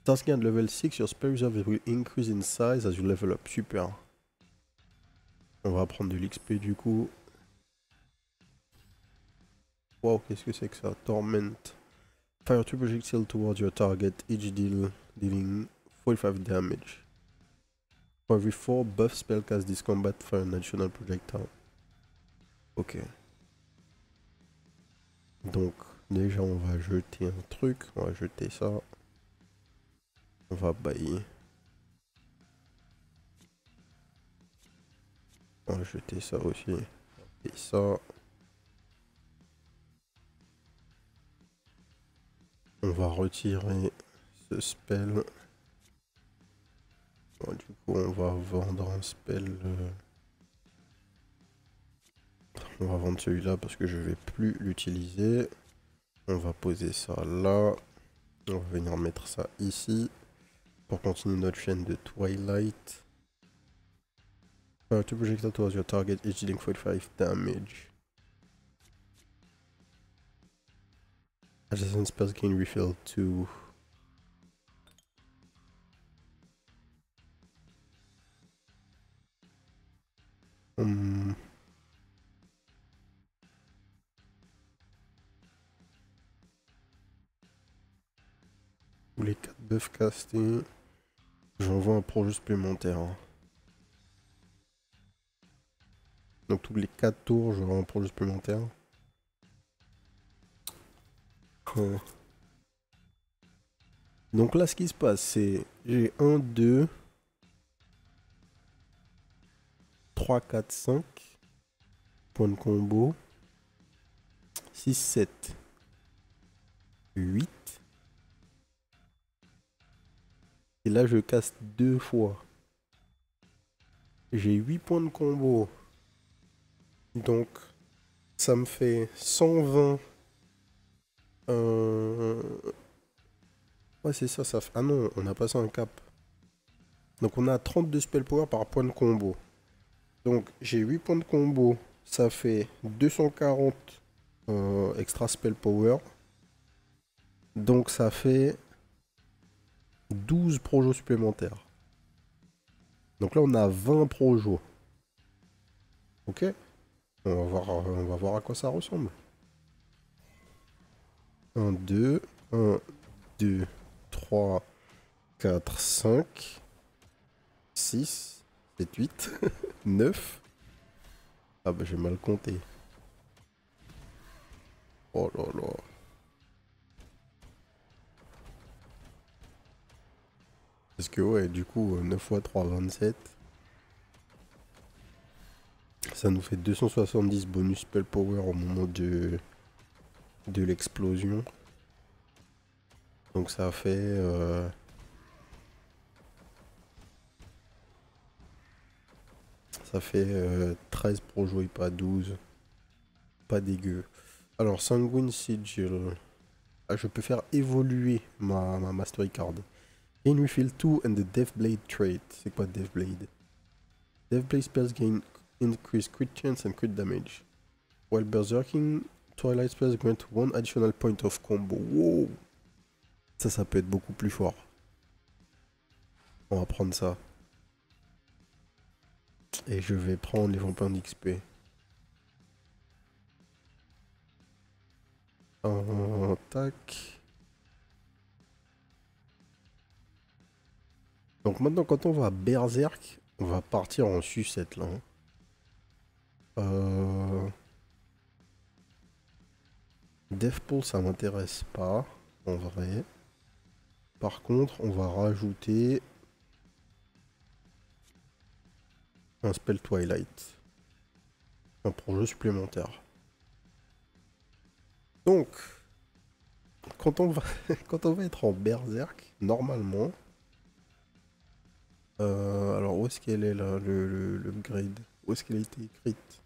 Task at level 6, your spell reserve will increase in size as you level up. Super. On va prendre de l'XP du coup. Wow, qu'est-ce que c'est que ça? Torment. Fire 2 projectile towards your target, each dealing 45 damage. For every 4 buff spellcast this combat, fire an additional projectile. Ok. Donc, déjà, on va jeter un truc. On va jeter ça. On va bailler. On va jeter ça aussi. Et ça. On va retirer ce spell. Bon, du coup, on va vendre un spell. on va vendre celui-là parce que je vais plus l'utiliser. On va poser ça là. On va venir mettre ça ici. Pour continuer notre chaîne de Twilight. To project towards your target, each dealing 45 damage. Adjacent spells gain refill 2. Tous les 4 buffs castés, j'envoie un projet supplémentaire. Donc tous les 4 tours, j'aurai un projet supplémentaire. Donc là, ce qui se passe, c'est j'ai 1, 2, 3, 4, 5 points de combo. 6, 7, 8. Et là, je casse 2 fois. J'ai 8 points de combo. Donc, ça me fait 120. Ouais, c'est ça, ça fait... Ah non, on a passé un cap. Donc, on a 32 spell power par point de combo. Donc, j'ai 8 points de combo. Ça fait 240 extra spell power. Donc, ça fait 12 projos supplémentaires. Donc là, on a 20 projos. Ok? On va voir à quoi ça ressemble. 1, 2, 1, 2, 3, 4, 5, 6, 7, 8, 9. Ah bah j'ai mal compté. Oh là là. Parce que ouais, du coup, 9 x 3, 27. Ça nous fait 270 bonus spell power au moment de l'explosion. Donc ça fait... ça fait 13 pro jouer, pas 12. Pas dégueu. Alors, Sanguine Sigil. Ah, je peux faire évoluer ma Mastery Card. Gain Refill 2 and the Deathblade trait. C'est quoi Deathblade? Deathblade spells gain increase crit chance and crit damage. While berserking, Twilight spells grant 1 additional point of combo. Wow! Ça peut être beaucoup plus fort. On va prendre ça. Et je vais prendre les vampires d'XP. Tac. Donc maintenant, quand on va Berserk, on va partir en sucette là. Deathpool, ça m'intéresse pas, en vrai. Par contre, on va rajouter un spell Twilight. Un projet supplémentaire. Donc, quand on va, quand on va être en Berserk, normalement... alors, où est-ce qu'elle est là, le grade? Où est-ce qu'elle a été écrite?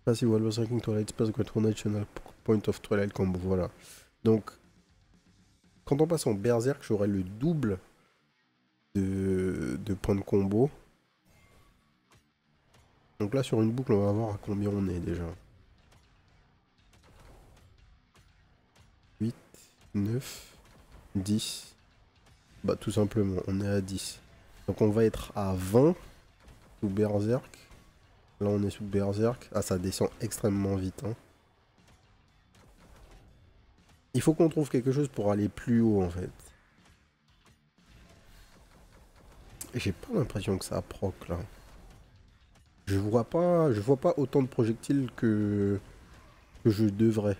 Passive while berserking Twilight spells grant one additional point of Twilight combo, voilà. Donc, quand on passe en Berserk, j'aurai le double de points de combo. Donc là, sur une boucle, on va voir à combien on est déjà. 8, 9, 10. Bah tout simplement, on est à 10. Donc on va être à 20 sous Berserk. Là on est sous Berserk. Ah ça descend extrêmement vite. Hein. Il faut qu'on trouve quelque chose pour aller plus haut en fait. J'ai pas l'impression que ça proc là. Je vois pas autant de projectiles que je devrais.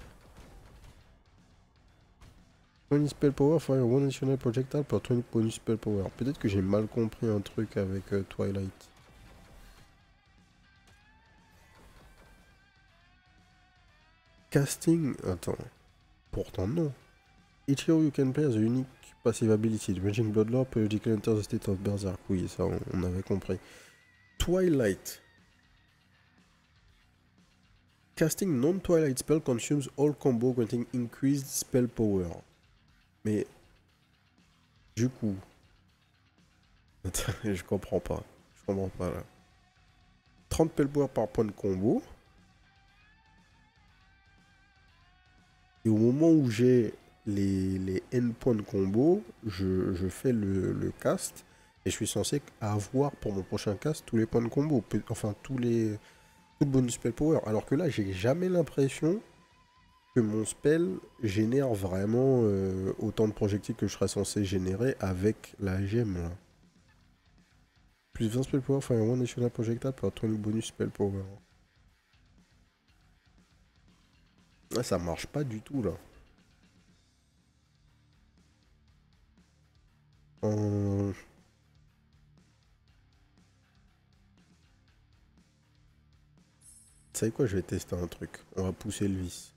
20 spell power, fire one additional projectile pour 20 bonus spell power. Peut-être que j'ai mal compris un truc avec Twilight. Casting, attends. Pourtant non. Each hero you can play has a unique passive ability. The Raging Bloodlord periodically enters the state of Berserk. Oui, ça on avait compris. Twilight. Casting non-twilight spell consumes all combo granting increased spell power. Mais du coup, je comprends pas. Je comprends pas là. 30 spell power par point de combo. Et au moment où j'ai les N points de combo, je fais le cast. Et je suis censé avoir pour mon prochain cast tous les points de combo. Enfin, tout le bonus spell power. Alors que là, j'ai jamais l'impression que mon spell génère vraiment autant de projectiles que je serais censé générer avec la gemme là. Plus 20 spell power, fire one additional projectile pour 20 bonus spell power. Ah, ça marche pas du tout là. En... Tu sais quoi, je vais tester un truc. On va pousser le vis.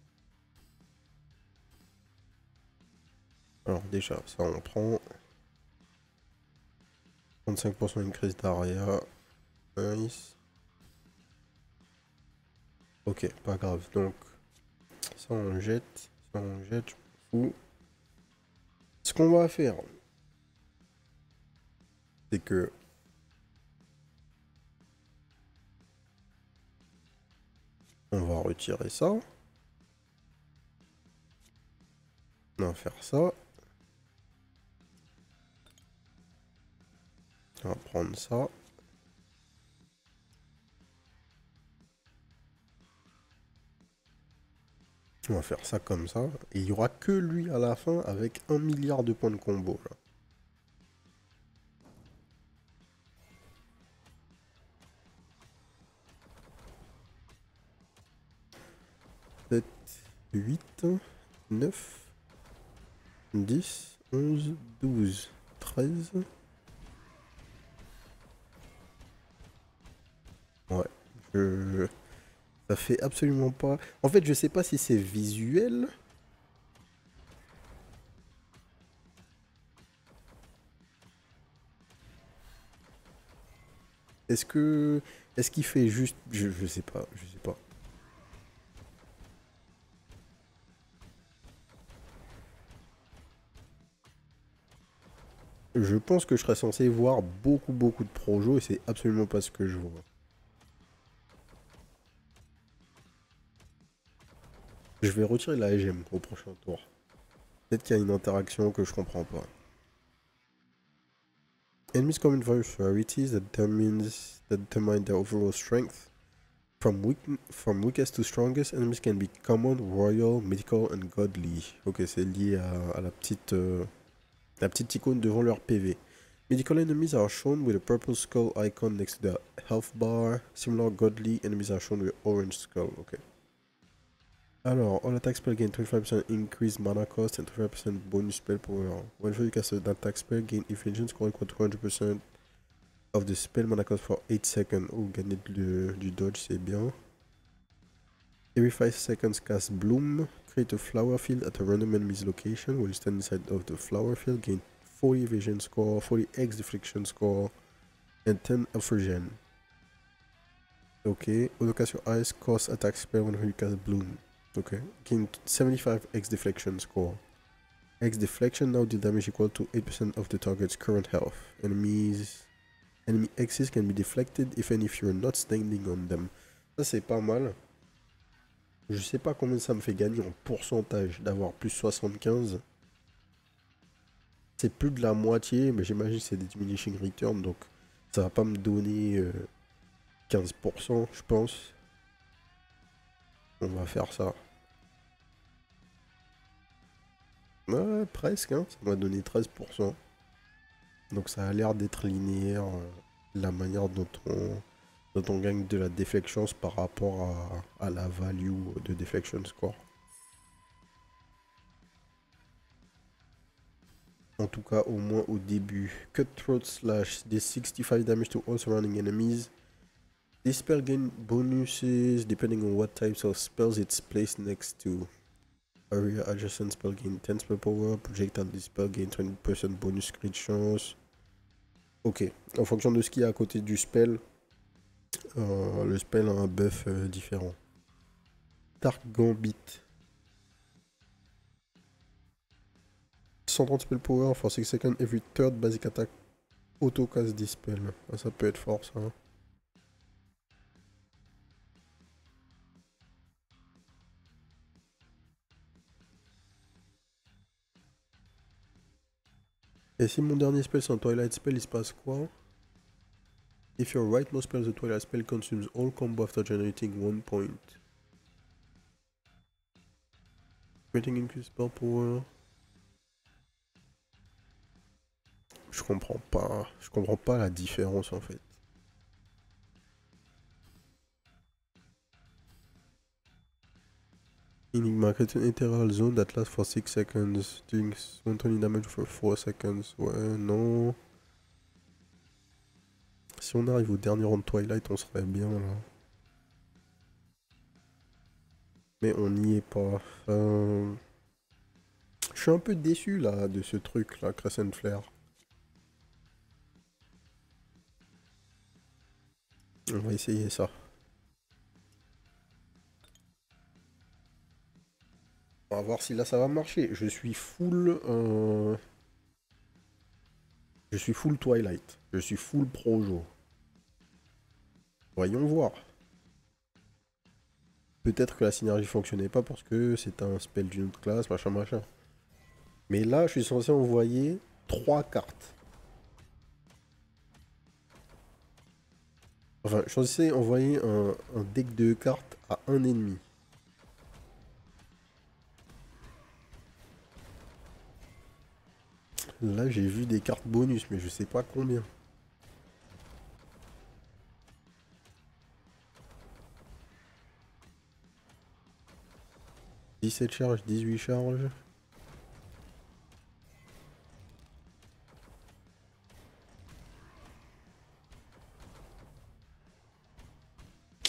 Alors déjà, ça on prend 35% increase d'area. Nice. Ok, pas grave. Donc, ça on jette. Ça on jette, je m'en fous. Ce qu'on va faire, c'est que on va retirer ça. On va faire ça. On va prendre ça. On va faire ça comme ça. Et il n'y aura que lui à la fin avec 1 milliard de points de combo. Là. 7, 8, 9, 10, 11, 12, 13. Ouais. Ça fait absolument pas... En fait, je sais pas si c'est visuel. Est-ce que... Est-ce qu'il fait juste... Je sais pas, je sais pas. Je pense que je serais censé voir beaucoup de projos et c'est absolument pas ce que je vois. Je vais retirer la gemme au prochain tour. Peut-être qu'il y a une interaction que je comprends pas. Enemies come in various rarities that determine their overall strength. From weakest to strongest, enemies can be common, royal, mythical and godly. Ok, c'est lié à la petite icône devant leur PV. Mythical enemies are shown with a purple skull icon next to the health bar. Similar godly enemies are shown with orange skull. Ok. Alors, all attack spell gain 25% increased mana cost and 25% bonus spell power. Whenever you cast an attack spell, gain efficiency score equal to 100% of the spell mana cost for 8 seconds. Oh, gagner du dodge, c'est bien. Every 5 seconds, cast Bloom. Create a flower field at a random enemy's location. While you stand inside of the flower field, gain 40 vision score, 40 X deflection score, and 10 effusion. Ok. Auto cast your eyes, cost attack spell whenever you cast Bloom. Ok. Gain 75 X deflection score. X deflection now deal damage equal to 8% of the target's current health. Enemy X's can be deflected even if you're not standing on them. Ça c'est pas mal. Je sais pas combien ça me fait gagner en pourcentage d'avoir plus 75. C'est plus de la moitié, mais j'imagine que c'est des diminishing returns, donc ça va pas me donner 15%, je pense. On va faire ça. Ouais, presque, hein, ça m'a donné 13%. Donc ça a l'air d'être linéaire, la manière dont on gagne de la deflection par rapport à la value de deflection score. En tout cas, au moins au début. Cutthroat slash des 65 damage to all surrounding enemies. This spell gain bonuses depending on what types of spells it's placed next to. Area adjacent spell gain 10 spell power. Projectile this spell gain 20% bonus crit chance. Ok, en fonction de ce qu'il y a à côté du spell, le spell a un buff différent. Dark Gambit. 130 spell power for 6 seconds every third basic attack. Auto cast dispel. Ah, ça peut être fort ça. Et si mon dernier spell c'est un Twilight spell, il se passe quoi? If your rightmost spell, the Twilight spell consumes all combo after generating 1 point. Creating increased spell power. Je comprends pas. Je comprends pas la différence en fait. Enigma, create an ethereal zone that lasts for 6 seconds. Doing 120 damage for 4 seconds. Ouais, non. Si on arrive au dernier round Twilight, on serait bien là. Mais on n'y est pas. Je suis un peu déçu là de ce truc là, Crescent Flare. On va essayer ça. On va voir si là ça va marcher. Je suis full. Je suis full Twilight. Je suis full Projo. Voyons voir. Peut-être que la synergie fonctionnait pas parce que c'est un spell d'une autre classe, machin machin. Mais là, je suis censé envoyer 3 cartes. Enfin, je suis censé envoyer un deck de cartes à un ennemi. Là, j'ai vu des cartes bonus, mais je sais pas combien. « 17 charges, 18 charges. »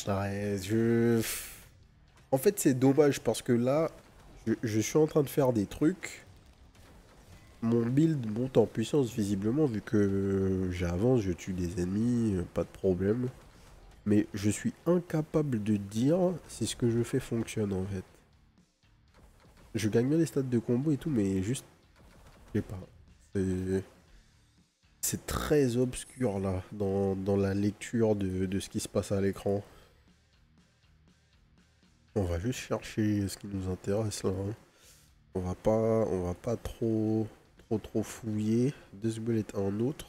Ouais, En fait, c'est dommage parce que là, je suis en train de faire des trucs. Mon build monte en puissance visiblement vu que j'avance, je tue des ennemis, pas de problème. Mais je suis incapable de dire si ce que je fais fonctionne en fait. Je gagne bien les stats de combo et tout, mais juste, je sais pas. C'est très obscur là, dans la lecture de ce qui se passe à l'écran. On va juste chercher ce qui nous intéresse là. Hein. On va pas trop fouiller. Deux est un autre.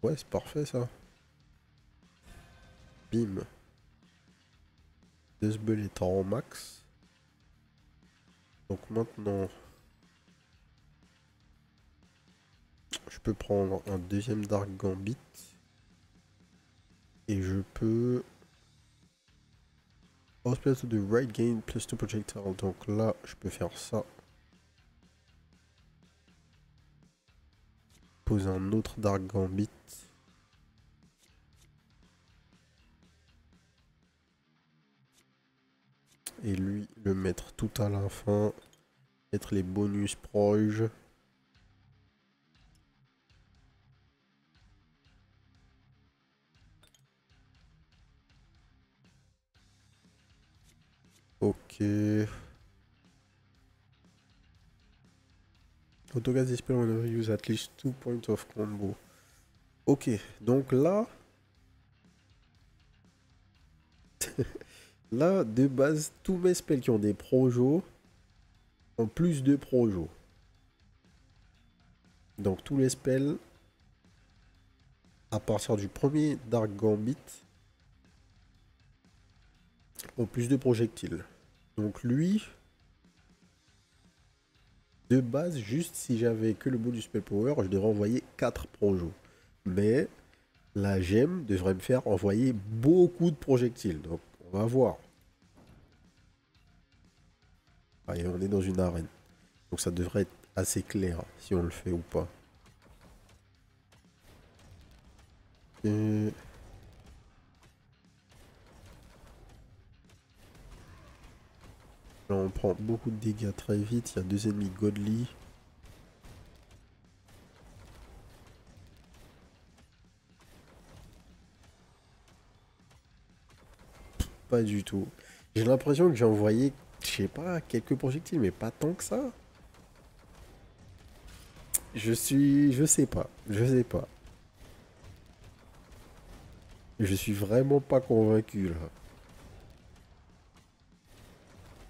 Ouais, c'est parfait ça. Bim. Deux est en max. Donc maintenant, je peux prendre un deuxième Dark Gambit. Et je peux... Hospital to the right gain plus 2 projectile. Donc là, je peux faire ça. Poser un autre Dark Gambit. Et lui, le mettre tout à la fin. Mettre les bonus proches. Ok. Autogas display whenever you use at least 2 points of combo. Ok, donc là... là, de base, tous mes spells qui ont des projos ont plus de projos. Donc tous les spells, à partir du premier Dark Gambit, ont plus de projectiles. Donc lui, de base, juste si j'avais que le bonus spell power, je devrais envoyer 4 projos. Mais la gemme devrait me faire envoyer beaucoup de projectiles. Donc on va voir. Allez, on est dans une arène. Donc ça devrait être assez clair si on le fait ou pas. Et... là, on prend beaucoup de dégâts très vite. Il y a deux ennemis godly. Pas du tout. J'ai l'impression que j'ai envoyé, je sais pas, quelques projectiles, mais pas tant que ça. Je sais pas, je sais pas. Je suis vraiment pas convaincu là.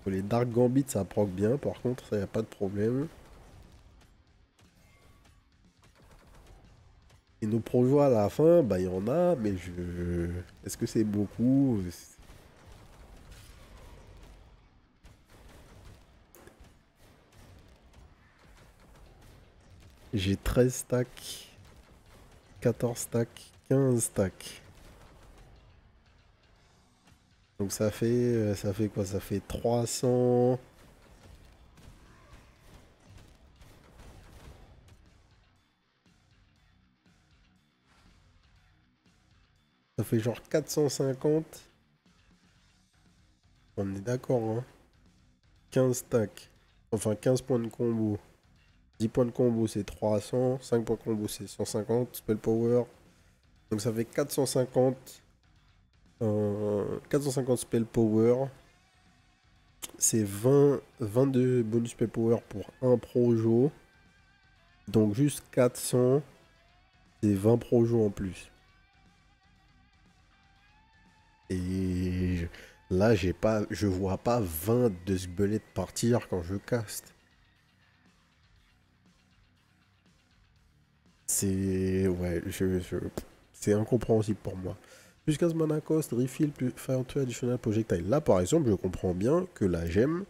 Les Dark Gambit ça proc bien, par contre, ça y a pas de problème. Et nos projets à la fin, bah il y en a, mais je. Est-ce que c'est beaucoup? J'ai 13 stacks, 14 stacks, 15 stacks. Donc ça fait quoi? Ça fait 300. Ça fait genre 450. On est d'accord, hein? 15 stacks. Enfin, 15 points de combo. 10 points de combo, c'est 300. 5 points de combo, c'est 150. Spell power. Donc ça fait 450. 450 spell power. C'est 22 bonus spell power pour un projo. Donc juste 400. C'est 20 projos en plus. Et là, je vois pas 20 de squelettes partir quand je caste. C'est. Ouais, c'est incompréhensible pour moi. Plus 15 mana cost, refill, plus fire 2 additional projectile. Là, par exemple, je comprends bien que la gemme,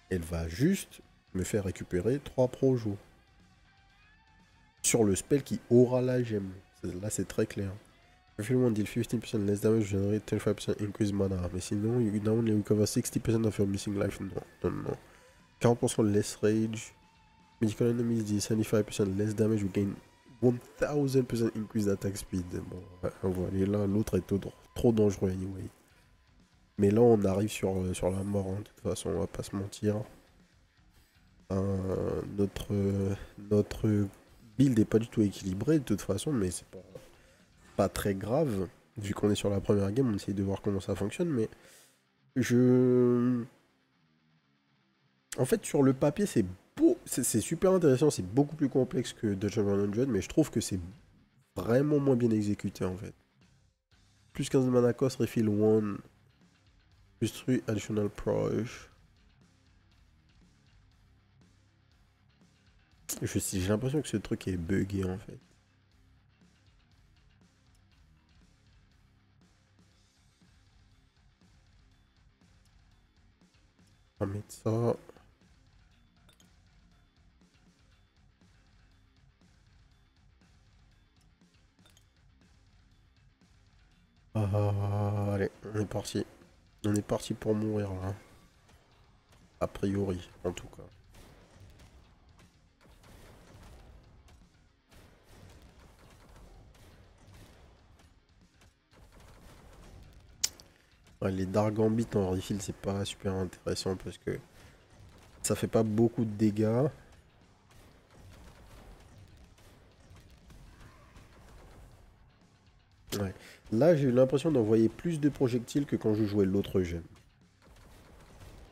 elle va juste me faire récupérer 3 projos. Sur le spell qui aura la gemme. Là, c'est très clair. Refill one deal 15% less damage, generate 25% increase mana. Mais sinon, you now only recover 60% of your missing life. Non, non, non. 40% less rage. Medical enemies deal 75% less damage, you gain 1000% increase d'attack speed. Bon, ouais, voilà, là, l'autre est trop dangereux anyway. Mais là, on arrive sur la mort, hein. De toute façon, on va pas se mentir. Notre build est pas du tout équilibré de toute façon, mais c'est pas très grave. Vu qu'on est sur la première game, on essaye de voir comment ça fonctionne, mais je... En fait, sur le papier, c'est super intéressant, c'est beaucoup plus complexe que Dungeon 100, mais je trouve que c'est vraiment moins bien exécuté en fait. Plus 15 de mana cost, refill 1, plus 3 additional proj. J'ai l'impression que ce truc est buggé en fait. On va mettre ça. Allez, on est parti. On est parti pour mourir là. A priori, en tout cas. Ouais, les Dark Gambit en refill, c'est pas super intéressant parce que ça fait pas beaucoup de dégâts. Ouais. Là, j'ai eu l'impression d'envoyer plus de projectiles que quand je jouais l'autre gemme.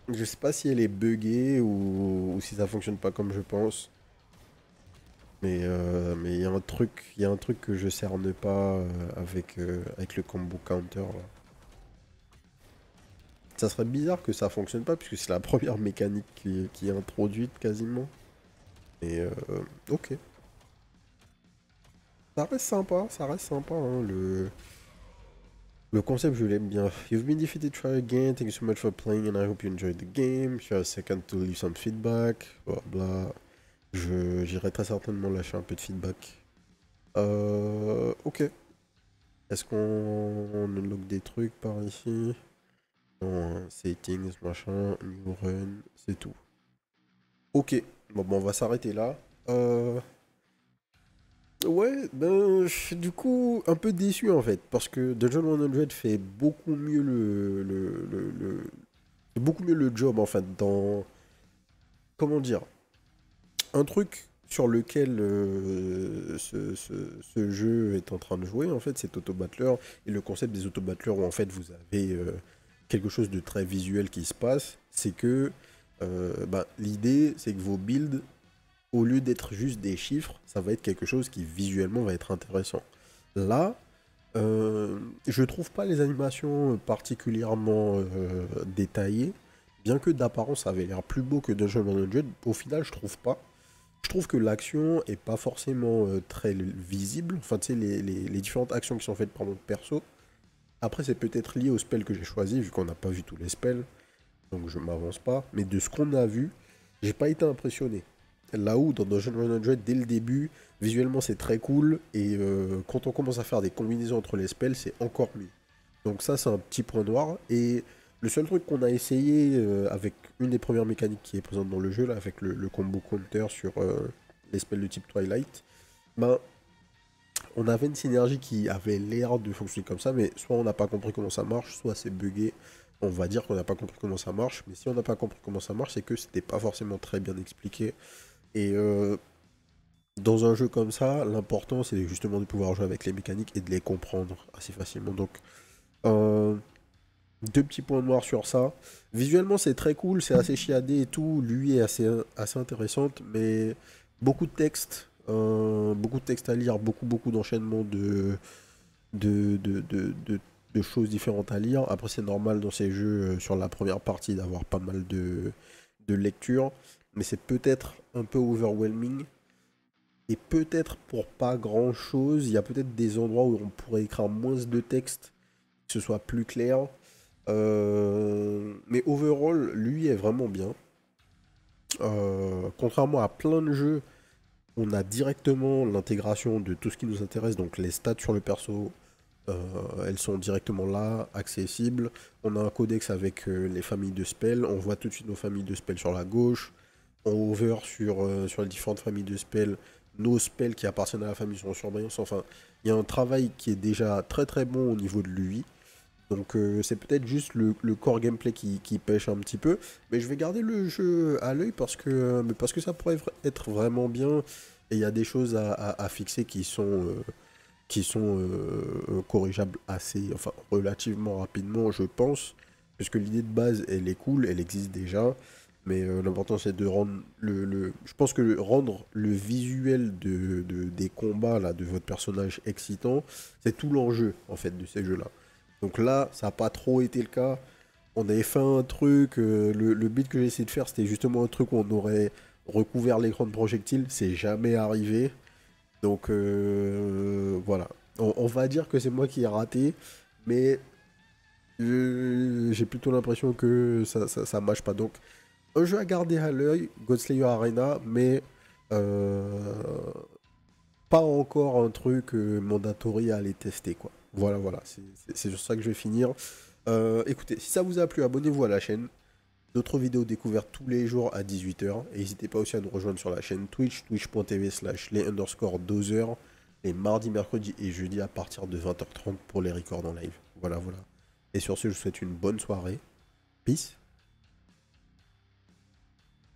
Je sais pas si elle est buggée ou si ça fonctionne pas comme je pense. Mais il y a un truc que je cerne pas avec le combo counter là. Ça serait bizarre que ça fonctionne pas puisque c'est la première mécanique qui est introduite quasiment. Mais ok. Ça reste sympa hein, le concept je l'aime bien. You've been defeated, try again, thank you so much for playing and I hope you enjoyed the game. If you have a second to leave some feedback, bla bla. J'irai très certainement lâcher un peu de feedback. Ok. Est-ce qu'on unlock des trucs par ici? Non, hein, settings, machin, new run, c'est tout. Ok. Bon, on va s'arrêter là. Ouais, ben, du coup, un peu déçu en fait, parce que Dungeon 100 fait beaucoup mieux fait beaucoup mieux le job en fait, dans, comment dire, un truc sur lequel ce jeu est en train de jouer, en fait, c'est Auto Battler et le concept des Auto Battlers où en fait vous avez quelque chose de très visuel qui se passe, c'est que l'idée, c'est que vos builds, au lieu d'être juste des chiffres, ça va être quelque chose qui visuellement va être intéressant. Là, je trouve pas les animations particulièrement détaillées, bien que d'apparence ça avait l'air plus beau que Dungeon 100, au final je trouve pas. Je trouve que l'action est pas forcément très visible, enfin tu sais les différentes actions qui sont faites par mon perso. Après c'est peut-être lié au spell que j'ai choisi, vu qu'on n'a pas vu tous les spells, donc je m'avance pas, mais de ce qu'on a vu, j'ai pas été impressionné. Là où dans Dungeon 100, dès le début, visuellement c'est très cool, et quand on commence à faire des combinaisons entre les spells, c'est encore mieux. Donc ça c'est un petit point noir, et le seul truc qu'on a essayé avec une des premières mécaniques qui est présente dans le jeu, là, avec le combo counter sur les spells de type Twilight, ben, on avait une synergie qui avait l'air de fonctionner comme ça, mais soit on n'a pas compris comment ça marche, soit c'est buggé. On va dire qu'on n'a pas compris comment ça marche, mais si on n'a pas compris comment ça marche, c'est que c'était pas forcément très bien expliqué. Et dans un jeu comme ça, l'important c'est justement de pouvoir jouer avec les mécaniques et de les comprendre assez facilement. Donc, euh, deux petits points noirs sur ça. Visuellement, c'est très cool, c'est assez chiadé et tout. Lui est assez intéressante, mais beaucoup de textes à lire, beaucoup d'enchaînements de choses différentes à lire. Après, c'est normal dans ces jeux, sur la première partie, d'avoir pas mal de lecture, mais c'est peut-être un peu overwhelming. Et peut-être pour pas grand chose, il y a peut-être des endroits où on pourrait écrire moins de texte, que ce soit plus clair. Mais overall, lui est vraiment bien. Contrairement à plein de jeux, on a directement l'intégration de tout ce qui nous intéresse, donc les stats sur le perso, elles sont directement là, accessibles. On a un codex avec les familles de spells, on voit tout de suite nos familles de spells sur la gauche. On hover sur les différentes familles de spells, nos spells qui appartiennent à la famille sont en surbrillance. Enfin, il y a un travail qui est déjà très très bon au niveau de l'UI. Donc c'est peut-être juste le core gameplay qui pêche un petit peu. Mais je vais garder le jeu à l'œil parce que ça pourrait être vraiment bien. Et il y a des choses à fixer qui sont corrigeables enfin relativement rapidement, je pense. Puisque l'idée de base, elle est cool, elle existe déjà. Mais l'important c'est de rendre je pense que rendre le visuel des combats là, de votre personnage excitant, c'est tout l'enjeu en fait de ces jeux-là. Donc là, ça n'a pas trop été le cas. On avait fait un truc, le bit que j'ai essayé de faire, c'était justement un truc où on aurait recouvert l'écran de projectile. C'est jamais arrivé. Donc voilà. On va dire que c'est moi qui ai raté, mais j'ai plutôt l'impression que ça marche pas. Donc un jeu à garder à l'œil, Godslayer Arena, mais pas encore un truc mandatory à aller tester, quoi. Voilà, c'est sur ça que je vais finir. Écoutez, si ça vous a plu, abonnez-vous à la chaîne. D'autres vidéos découvertes tous les jours à 18h. Et n'hésitez pas aussi à nous rejoindre sur la chaîne Twitch, twitch.tv/les_doseurs, les mardis, mercredis et jeudis à partir de 20h30 pour les records en live. Voilà. Et sur ce, je vous souhaite une bonne soirée. Peace.